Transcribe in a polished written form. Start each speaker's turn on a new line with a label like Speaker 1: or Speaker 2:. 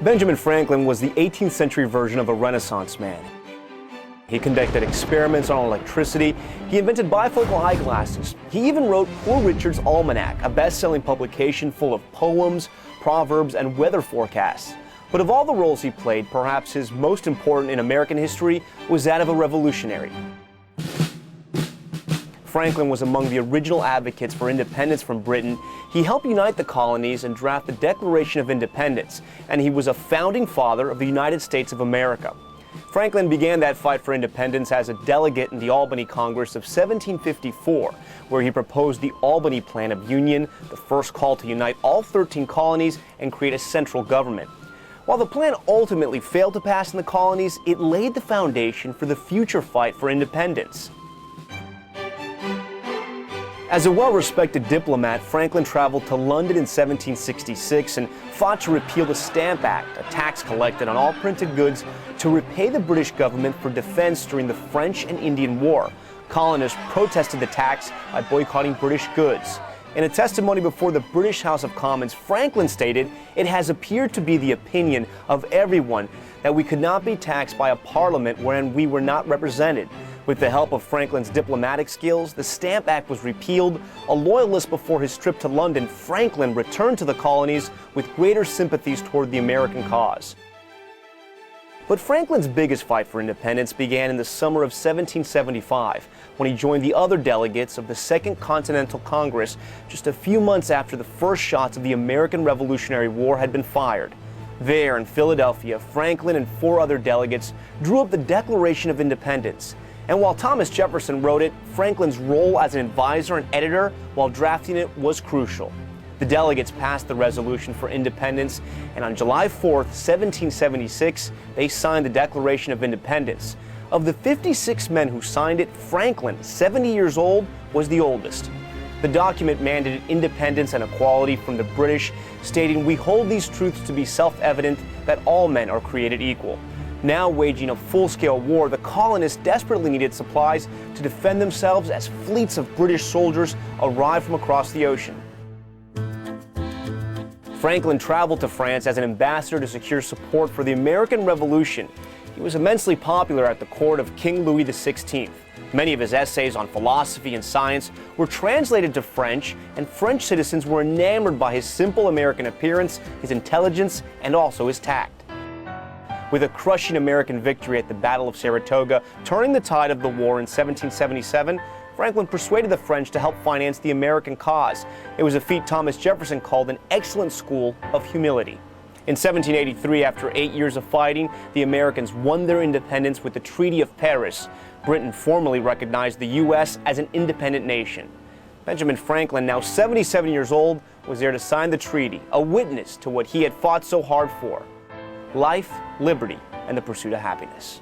Speaker 1: Benjamin Franklin was the 18th century version of a Renaissance man. He conducted experiments on electricity. He invented bifocal eyeglasses. He even wrote Poor Richard's Almanac, a best-selling publication full of poems, proverbs, and weather forecasts. But of all the roles he played, perhaps his most important in American history was that of a revolutionary. Franklin was among the original advocates for independence from Britain. He helped unite the colonies and draft the Declaration of Independence, and he was a founding father of the United States of America. Franklin began that fight for independence as a delegate in the Albany Congress of 1754, where he proposed the Albany Plan of Union, the first call to unite all 13 colonies and create a central government. While the plan ultimately failed to pass in the colonies, it laid the foundation for the future fight for independence. As a well-respected diplomat, Franklin traveled to London in 1766 and fought to repeal the Stamp Act, a tax collected on all printed goods to repay the British government for defense during the French and Indian War. Colonists protested the tax by boycotting British goods. In a testimony before the British House of Commons, Franklin stated, "It has appeared to be the opinion of everyone that we could not be taxed by a parliament wherein we were not represented." With the help of Franklin's diplomatic skills, the Stamp Act was repealed. A loyalist before his trip to London, Franklin returned to the colonies with greater sympathies toward the American cause. But Franklin's biggest fight for independence began in the summer of 1775, when he joined the other delegates of the Second Continental Congress just a few months after the first shots of the American Revolutionary War had been fired. There in Philadelphia, Franklin and 4 other delegates drew up the Declaration of Independence. And while Thomas Jefferson wrote it, Franklin's role as an advisor and editor while drafting it was crucial. The delegates passed the resolution for independence, and on July 4th, 1776, they signed the Declaration of Independence. Of the 56 men who signed it, Franklin, 70 years old, was the oldest. The document mandated independence and equality from the British, stating, "We hold these truths to be self-evident that all men are created equal." Now waging a full-scale war, the colonists desperately needed supplies to defend themselves as fleets of British soldiers arrived from across the ocean. Franklin traveled to France as an ambassador to secure support for the American Revolution. He was immensely popular at the court of King Louis XVI. Many of his essays on philosophy and science were translated to French, and French citizens were enamored by his simple American appearance, his intelligence, and also his tact. With a crushing American victory at the Battle of Saratoga turning the tide of the war in 1777, Franklin persuaded the French to help finance the American cause. It was a feat Thomas Jefferson called an excellent school of humility. In 1783, after 8 years of fighting, the Americans won their independence with the Treaty of Paris. Britain formally recognized the U.S. as an independent nation. Benjamin Franklin, now 77 years old, was there to sign the treaty, a witness to what he had fought so hard for: life, liberty, and the pursuit of happiness.